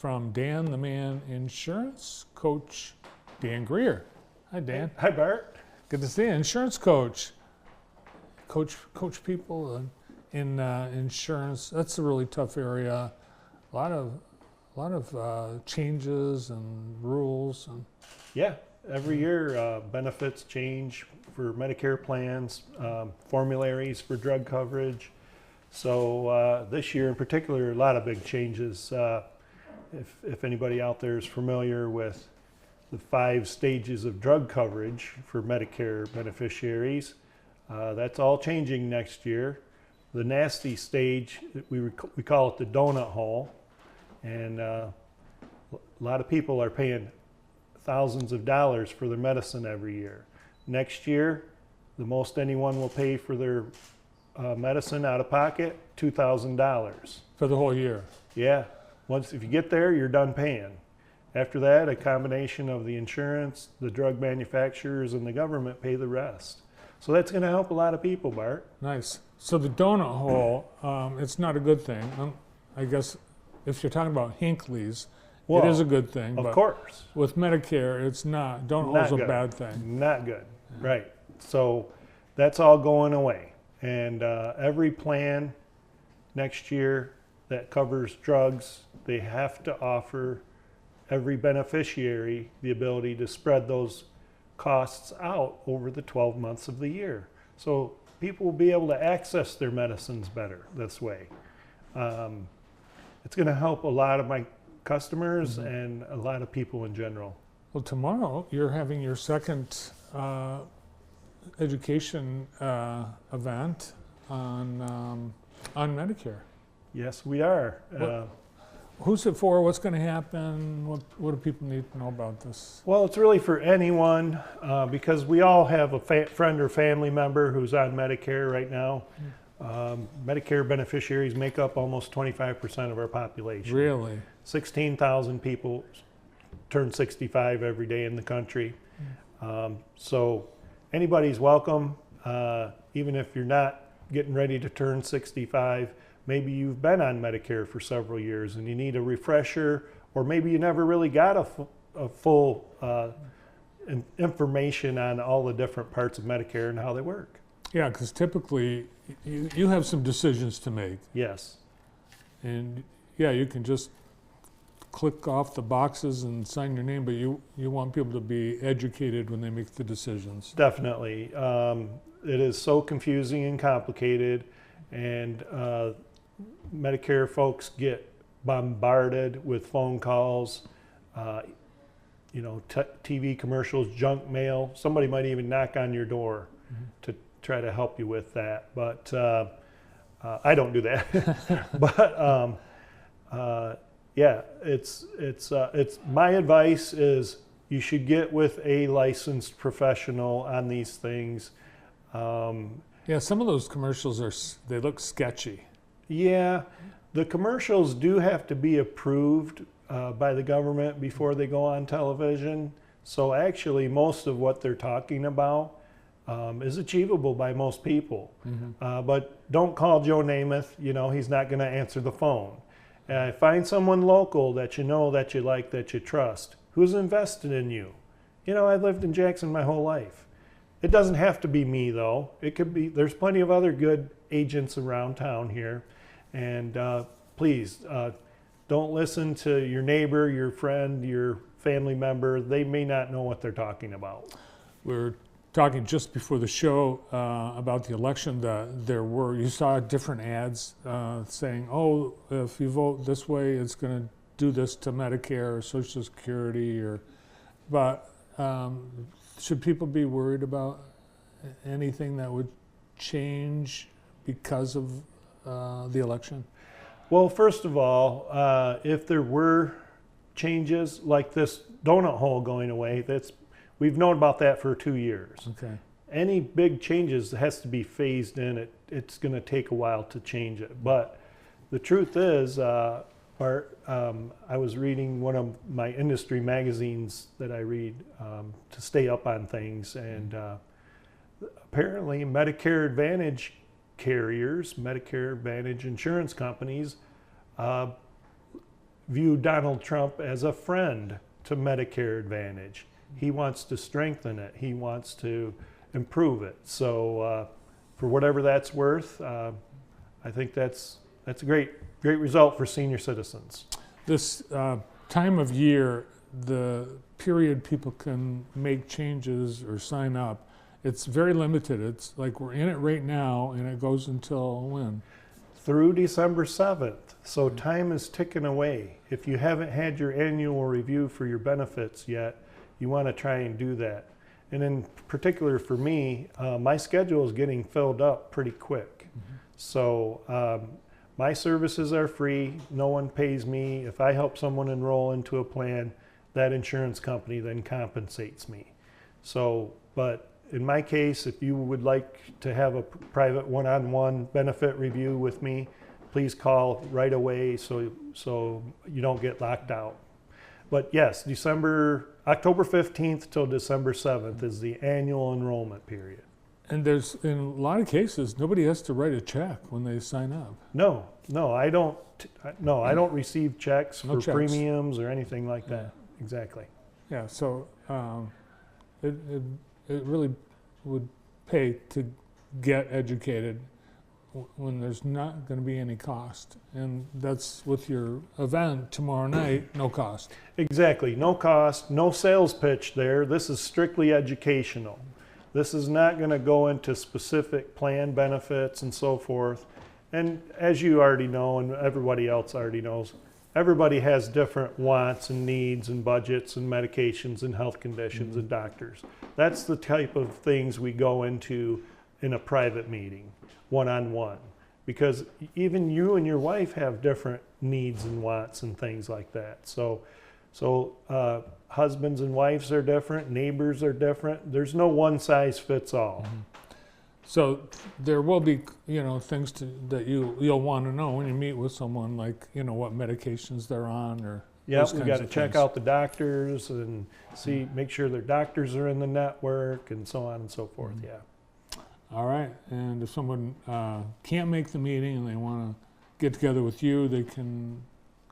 from Dan the Man Insurance Coach, Dan Greer. Hi, Dan. Hi, Bart. Good to see you. Insurance coach. Coach people in insurance. That's a really tough area. A lot of changes and rules. And Yeah, every year benefits change for Medicare plans, formularies for drug coverage. So this year in particular, a lot of big changes. If anybody out there is familiar with the 5 stages of drug coverage for Medicare beneficiaries, that's all changing next year. The nasty stage, we call it the donut hole, and a lot of people are paying thousands of dollars for their medicine every year. Next year, the most anyone will pay for their medicine out of pocket, $2,000. for the whole year. Yeah, if you get there, you're done paying. After that, a combination of the insurance, the drug manufacturers, and the government pay the rest. So that's going to help a lot of people, Bart. Nice. So the donut hole, it's not a good thing. I guess if you're talking about Hinckley's, it is a good thing. Of but course. with Medicare, it's not. Donut hole's a bad thing. Not good. Yeah. Right. So that's all going away. And every plan next year that covers drugs, they have to offer every beneficiary the ability to spread those costs out over the 12 months of the year. So people will be able to access their medicines better this way. It's going to help a lot of my customers and a lot of people in general. Well, tomorrow you're having your second education event on Medicare. Yes, we are. Who's it for? What's going to happen? What do people need to know about this? Well, it's really for anyone because we all have a friend or family member who's on Medicare right now. Medicare beneficiaries make up almost 25% of our population. Really? 16,000 people turn 65 every day in the country. So anybody's welcome, even if you're not getting ready to turn 65. Maybe you've been on Medicare for several years and you need a refresher, or maybe you never really got a full information on all the different parts of Medicare and how they work. Yeah, because typically you have some decisions to make. Yes. And yeah, you can just click off the boxes and sign your name, but you want people to be educated when they make the decisions. Definitely. It is so confusing and complicated, and Medicare folks get bombarded with phone calls, TV commercials, junk mail. Somebody might even knock on your door to try to help you with that, but I don't do that. But yeah, it's my advice is you should get with a licensed professional on these things. Yeah, some of those commercials they look sketchy. Yeah, the commercials do have to be approved by the government before they go on television. So actually, most of what they're talking about is achievable by most people. But don't call Joe Namath. He's not going to answer the phone. Find someone local that you know, that you like, that you trust, who's invested in you. I've lived in Jackson my whole life. It doesn't have to be me, though. It could be. There's plenty of other good agents around town here. And please, don't listen to your neighbor, your friend, your family member. They may not know what they're talking about. We're talking just before the show about the election. You saw different ads saying, oh, if you vote this way, it's going to do this to Medicare or Social Security. But should people be worried about anything that would change because of the election? Well, first of all, if there were changes like this donut hole going away, we've known about that for 2 years. Okay. Any big changes has to be phased in. It's going to take a while to change it. But the truth is, Bart, I was reading one of my industry magazines that I read to stay up on things, and apparently Medicare Advantage carriers, Medicare Advantage insurance companies, view Donald Trump as a friend to Medicare Advantage. He wants to strengthen it. He wants to improve it. So for whatever that's worth, I think that's a great result for senior citizens. This time of year, the period people can make changes or sign up, it's very limited. It's like we're in it right now, and it goes until when? Through December 7th. So time is ticking away. If you haven't had your annual review for your benefits yet, you want to try and do that. And in particular for me, my schedule is getting filled up pretty quick. Mm-hmm. So my services are free. No one pays me. If I help someone enroll into a plan, that insurance company then compensates me. So, but in my case, if you would like to have a private one-on-one benefit review with me, please call right away so you don't get locked out. But yes, October 15th till December 7th is the annual enrollment period. And there's, in a lot of cases, nobody has to write a check when they sign up. No, I don't receive checks for premiums or anything like that. Yeah. Exactly. Yeah, so it really would pay to get educated when there's not going to be any cost. And that's with your event tomorrow night, no cost. Exactly, no cost, no sales pitch there. This is strictly educational. This is not going to go into specific plan benefits and so forth. And as you already know, and everybody else already knows, everybody has different wants and needs and budgets and medications and health conditions and doctors. That's the type of things we go into in a private meeting, one-on-one, because even you and your wife have different needs and wants and things like that. So husbands and wives are different, neighbors are different. There's no one size fits all. Mm-hmm. So there will be, things that you'll want to know when you meet with someone, like, what medications they're on or. Yeah, we got to check out the doctors and make sure their doctors are in the network and so on and so forth. Mm-hmm. Yeah. All right. And if someone can't make the meeting and they want to get together with you, they can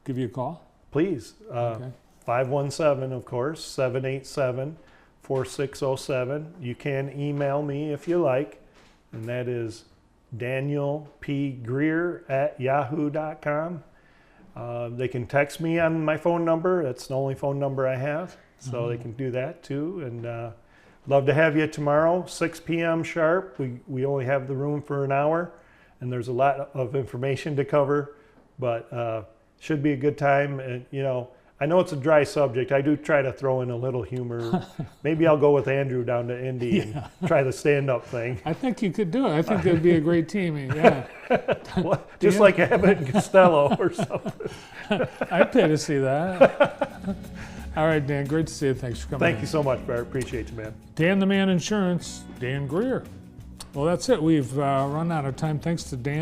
give you a call? Please. Okay. 517, of course, 787-4607. You can email me if you like, and that is danielpgreer@yahoo.com. They can text me on my phone number. That's the only phone number I have, so they can do that too. And love to have you tomorrow, 6 p.m. sharp. We only have the room for an hour, and there's a lot of information to cover, but should be a good time. And I know it's a dry subject. I do try to throw in a little humor. Maybe I'll go with Andrew down to Indy and try the stand-up thing. I think you could do it. I think it'd be a great team. Yeah. Well, just like Abbott and Costello or something. I'd pay to see that. All right, Dan, great to see you. Thanks for coming. Thank you so much, Bart. Appreciate you, man. Dan the Man Insurance, Dan Greer. Well, that's it. We've run out of time. Thanks to Dan.